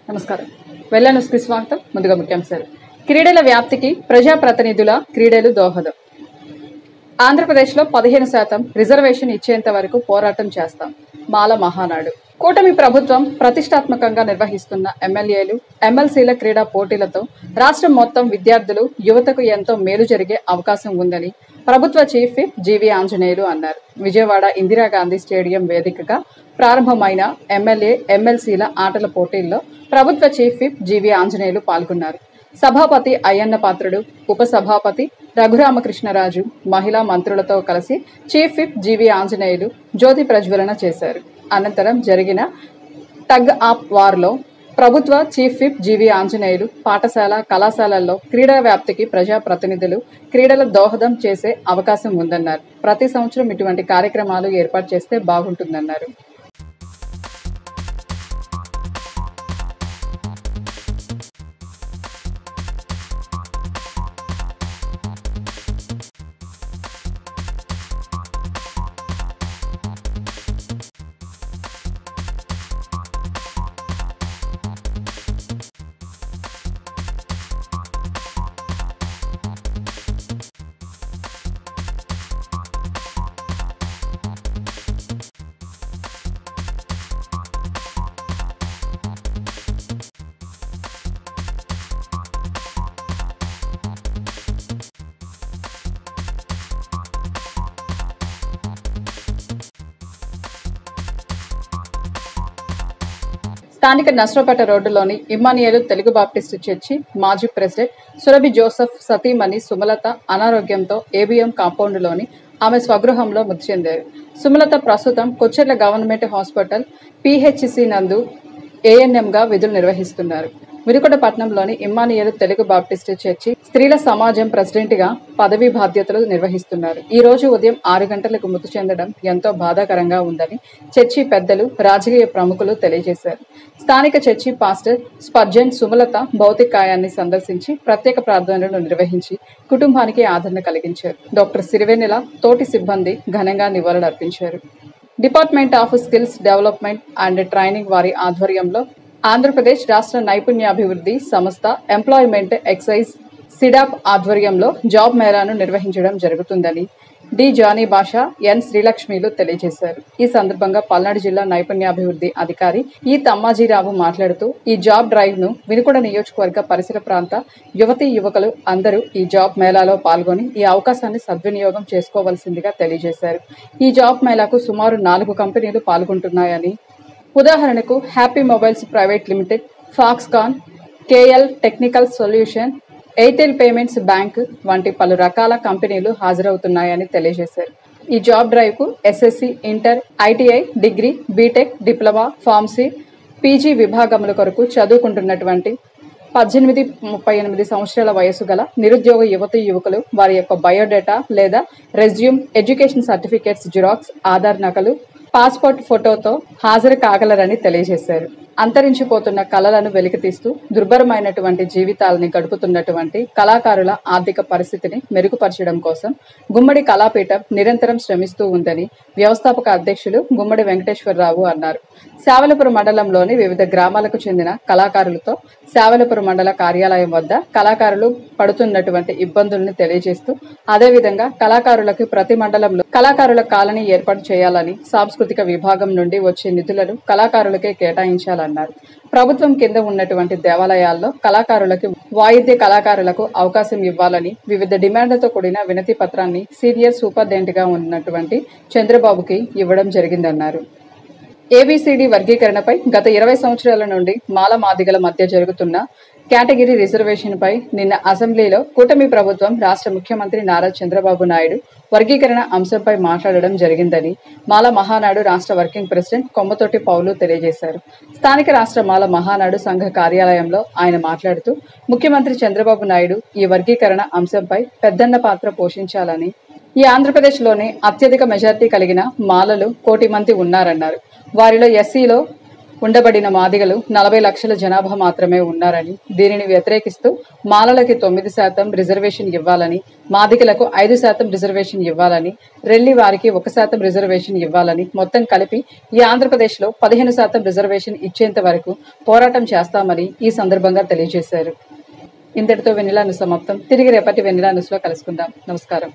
నమస్కారం. వెల్ల న్యూస్కి స్వాగతం. ముందుగా ముఖ్యాంశాలు. క్రీడల వ్యాప్తికి ప్రజాప్రతినిధుల క్రీడలు దోహదం. ఆంధ్రప్రదేశ్లో 15% రిజర్వేషన్ ఇచ్చేంత వరకు పోరాటం చేస్తాం. మాల మహానాడు. కూటమి ప్రభుత్వం ప్రతిష్టాత్మకంగా నిర్వహిస్తున్న ఎమ్మెల్యేలు, ఎమ్మెల్సీల క్రీడా పోటీలతో రాష్ట్రం మొత్తం విద్యార్థులు, యువతకు ఎంతో మేలు జరిగే అవకాశం ఉందని ప్రభుత్వ చీఫ్ విప్ జీవీ ఆంజనేయులు అన్నారు. విజయవాడ ఇందిరాగాంధీ స్టేడియం వేదికగా ప్రారంభమైన ఎమ్మెల్యే, ఎమ్మెల్సీల ఆటల పోటీల్లో ప్రభుత్వ చీఫ్ విప్ జీవీ ఆంజనేయులు పాల్గొన్నారు. సభాపతి అయ్యన్న పాత్రుడు, ఉపసభాపతి రఘురామకృష్ణరాజు, మహిళా మంత్రులతో కలిసి చీఫ్ విప్ జీవీ ఆంజనేయులు జ్యోతి ప్రజ్వలన చేశారు. అనంతరం జరిగిన టగ్ ఆఫ్ వార్లో ప్రభుత్వ చీఫ్ విప్ జీవీ ఆంజనేయులు పాఠశాల, కళాశాలల్లో క్రీడా వ్యాప్తికి ప్రజాప్రతినిధులు క్రీడల దోహదం చేసే అవకాశం ఉందన్నారు. ప్రతి సంవత్సరం ఇటువంటి కార్యక్రమాలు ఏర్పాటు చేస్తే బాగుంటుందన్నారు. స్థానిక నర్సరావుపేట రోడ్డులోని ఇమ్మానియేలు తెలుగు బాప్టిస్టు చర్చి మాజీ ప్రెసిడెంట్ సురభి జోసెఫ్ సతీమణి సుమలత అనారోగ్యంతో ఏబిఎం కాంపౌండ్లోని ఆమె స్వగృహంలో మృతి చెందారు. సుమలత ప్రస్తుతం కొచ్చెర్ల గవర్నమెంట్ హాస్పిటల్ పిహెచ్సి నందు ఏఎన్ఎంగా విధులు నిర్వహిస్తున్నారు. వినుకొండపట్నంలోని ఇమ్మానియేలు తెలుగు బాప్టిస్టు చర్చి స్త్రీల సమాజం ప్రెసిడెంట్గా పదవీ బాధ్యతలు నిర్వహిస్తున్నారు. ఈ రోజు ఉదయం 6 గంటలకు మృతి చెందడం ఎంతో బాధాకరంగా ఉందని చర్చి పెద్దలు, రాజకీయ ప్రముఖులు తెలియజేశారు. స్థానిక చర్చి పాస్టర్ స్పర్జన్ సుమలత భౌతికాయాన్ని సందర్శించి ప్రత్యేక ప్రార్థనలు నిర్వహించి కుటుంబానికి ఆదరణ కలిగించారు. డాక్టర్ సిరివెన్నెల, తోటి సిబ్బంది ఘనంగా నివాళులర్పించారు. Department of skills development and training వారి ఆధ్వర్యంలో ఆంధ్రప్రదేశ్ రాష్ట్ర నైపుణ్యాభివృద్ధి సంస్థ ఎంప్లాయ్మెంట్ ఎక్సైజ్ సిడాప్ ఆధ్వర్యంలో జాబ్ మేళాను నిర్వహించడం జరుగుతుందని డి జానీ భాషా, ఎన్ శ్రీలక్ష్మిలు తెలియజేశారు. ఈ సందర్భంగా పల్నాడు జిల్లా నైపుణ్యాభివృద్ధి అధికారి ఈ తమ్మాజీరావు మాట్లాడుతూ ఈ జాబ్ డ్రైవ్ ను వినుకొండ నియోజకవర్గ పరిసర ప్రాంత యువతీ యువకులు అందరూ ఈ జాబ్ మేళాలో పాల్గొని ఈ అవకాశాన్ని సద్వినియోగం చేసుకోవాల్సిందిగా తెలియజేశారు. ఈ జాబ్ మేళాకు సుమారు 4 కంపెనీలు పాల్గొంటున్నాయని, ఉదాహరణకు happy mobiles private limited, Foxconn, KL technical solution, Airtel payments bank వంటి పలు రకాల కంపెనీలు హాజరవుతున్నాయని తెలియజేశారు. ఈ జాబ్ డ్రైవ్కు SSC, inter, ITI, degree, BTech, diploma, pharmacy, PG విభాగముల కొరకు చదువుకుంటున్నటువంటి 18-38 సంవత్సరాల వయసు గల నిరుద్యోగ యువతీ యువకులు వారి యొక్క బయోడేటా లేదా resume, education certificates xerox, Aadhaar నకలు, పాస్పోర్ట్ ఫోటోతో హాజరు కాగలరని తెలియజేశారు. అంతరించిపోతున్న కళలను వెలికితీస్తూ దుర్భరమైనటువంటి జీవితాలని గడుపుతున్నటువంటి కళాకారుల ఆర్థిక పరిస్థితిని మెరుగుపరచడం కోసం గుమ్మడి కళాపీఠం నిరంతరం శ్రమిస్తూ ఉందని వ్యవస్థాపక అధ్యక్షులు గుమ్మడి వెంకటేశ్వరరావు అన్నారు. శావలపురం మండలంలోని వివిధ గ్రామాలకు చెందిన కళాకారులతో శావలపురం మండల కార్యాలయం వద్ద కళాకారులు పడుతున్నటువంటి ఇబ్బందులను తెలియజేస్తూ, అదేవిధంగా కళాకారులకు ప్రతి మండలంలో కళాకారుల కాలనీ ఏర్పాటు చేయాలని, సాంస్కృతిక విభాగం నుండి వచ్చే నిధులను కళాకారులకే కేటాయించాలన్నారు. ప్రభుత్వం కింద ఉన్నటువంటి దేవాలయాల్లో కళాకారులకు, వాయిద్య కళాకారులకు అవకాశం ఇవ్వాలని వివిధ డిమాండ్లతో కూడిన వినతి పత్రాన్ని సీనియర్ సూపరింటెండెంట్ గా ఉన్నటువంటి చంద్రబాబుకి ఇవ్వడం జరిగిందన్నారు. ఏబిసిడి వర్గీకరణపై గత 20 సంవత్సరాల నుండి మాల మాదిగల మధ్య జరుగుతున్న కేటగిరీ రిజర్వేషన్ పై నిన్న అసెంబ్లీలో కూటమి ప్రభుత్వం రాష్ట్ర ముఖ్యమంత్రి నారా చంద్రబాబు నాయుడు వర్గీకరణ అంశంపై మాట్లాడడం జరిగిందని మాల మహానాడు రాష్ట్ర వర్కింగ్ ప్రెసిడెంట్ కొమ్మతోటి పౌలు తెలియజేశారు. స్థానిక రాష్ట్ర మాల మహానాడు సంఘ కార్యాలయంలో ఆయన మాట్లాడుతూ, ముఖ్యమంత్రి చంద్రబాబు నాయుడు ఈ వర్గీకరణ అంశంపై పెద్దన్న పాత్ర పోషించాలని, ఈ ఆంధ్రప్రదేశ్లోనే అత్యధిక మెజార్టీ కలిగిన మాలలు 1 కోటి మంది ఉన్నారన్నారు. వారిలో ఎస్సీలో ఉండబడిన మాదిగలు 40 లక్షల జనాభా మాత్రమే ఉన్నారని, దీనిని వ్యతిరేకిస్తూ మాలలకి 9% రిజర్వేషన్ ఇవ్వాలని, మాదిగలకు 5% రిజర్వేషన్ ఇవ్వాలని, రెల్లి వారికి 1% రిజర్వేషన్ ఇవ్వాలని, మొత్తం కలిపి ఈ ఆంధ్రప్రదేశ్లో 15% రిజర్వేషన్ ఇచ్చేంత వరకు పోరాటం చేస్తామని ఈ సందర్భంగా తెలియజేశారు. ఇంతటితో వెన్నెల న్యూస్ సమాప్తం. తిరిగి రేపటి వెన్నెల న్యూస్లో కలుసుకుందాం. నమస్కారం.